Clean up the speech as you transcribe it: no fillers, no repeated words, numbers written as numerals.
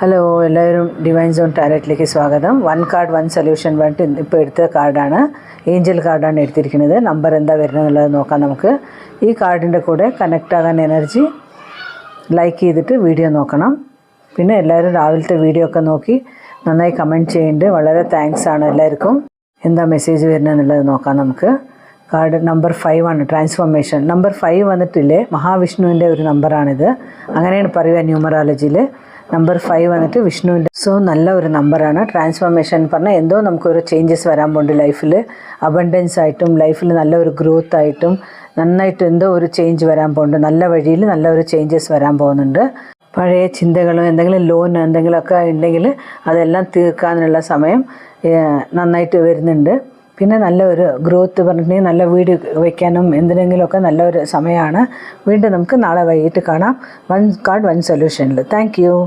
Hello, എല്ലാവരും divine zone ടാരറ്റിലേക്ക് സ്വാഗതം. 1 card 1 solution പറഞ്ഞിട്ട് ഇപ്പോൾ എടുത്ത കാർഡാണ്. ഏഞ്ചൽ കാർഡാണ് എടുത്തിരിക്കുന്നത്. നമ്പർ എന്താ വരുന്നത് എന്നുള്ളത് നോക്കാം നമുക്ക്. ഈ കാർഡിൻ്റെ കൂടെ കണക്റ്റ് ആകാൻ എനർജി ലൈക്ക് ചെയ്തിട്ട് വീഡിയോ നോക്കണം. പിന്നെ എല്ലാവരും രാവിലത്തെ വീഡിയോ ഒക്കെ നോക്കി നന്നായി കമൻറ്റ് ചെയ്യുന്നുണ്ട്. വളരെ താങ്ക്സ് ആണ് എല്ലാവർക്കും. എന്താ മെസ്സേജ് വരുന്നത് എന്നുള്ളത് നോക്കാം നമുക്ക്. കാർഡ് നമ്പർ 5 ആണ്, ട്രാൻസ്ഫോർമേഷൻ. നമ്പർ 5 വന്നിട്ടില്ലേ, മഹാവിഷ്ണുവിൻ്റെ ഒരു നമ്പറാണിത്. അങ്ങനെയാണ് പറയുക ന്യൂമറോളജിയിൽ. നമ്പർ 5 വന്നിട്ട് വിഷ്ണുവിൻ്റെ. സോ നല്ല ഒരു നമ്പറാണ്. ട്രാൻസ്ഫോർമേഷൻ പറഞ്ഞാൽ എന്തോ നമുക്കൊരു ചേഞ്ചസ് വരാൻ പോകുന്നുണ്ട് ലൈഫിൽ. അബണ്ടൻസ് ആയിട്ടും ലൈഫിൽ നല്ല ഒരു ഗ്രോത്ത് ആയിട്ടും നന്നായിട്ട് എന്തോ ഒരു ചേഞ്ച് വരാൻ പോകുന്നുണ്ട്. നല്ല വഴിയിൽ നല്ല ഒരു ചേഞ്ചസ് വരാൻ പോകുന്നുണ്ട്. പഴയ ചിന്തകളും എന്തെങ്കിലും ലോൺ എന്തെങ്കിലുമൊക്കെ ഉണ്ടെങ്കിൽ അതെല്ലാം തീർക്കാനുള്ള സമയം നന്നായിട്ട് വരുന്നുണ്ട്. പിന്നെ നല്ല ഒരു ഗ്രോത്ത് പറഞ്ഞിട്ടുണ്ടെങ്കിൽ നല്ല വീട് വയ്ക്കാനും എന്തിനെങ്കിലുമൊക്കെ നല്ലൊരു സമയമാണ്. വീണ്ടും നമുക്ക് നാളെ വൈകിട്ട് കാണാം. 1 കാർഡ് 1 സൊല്യൂഷനിൽ. Thank you.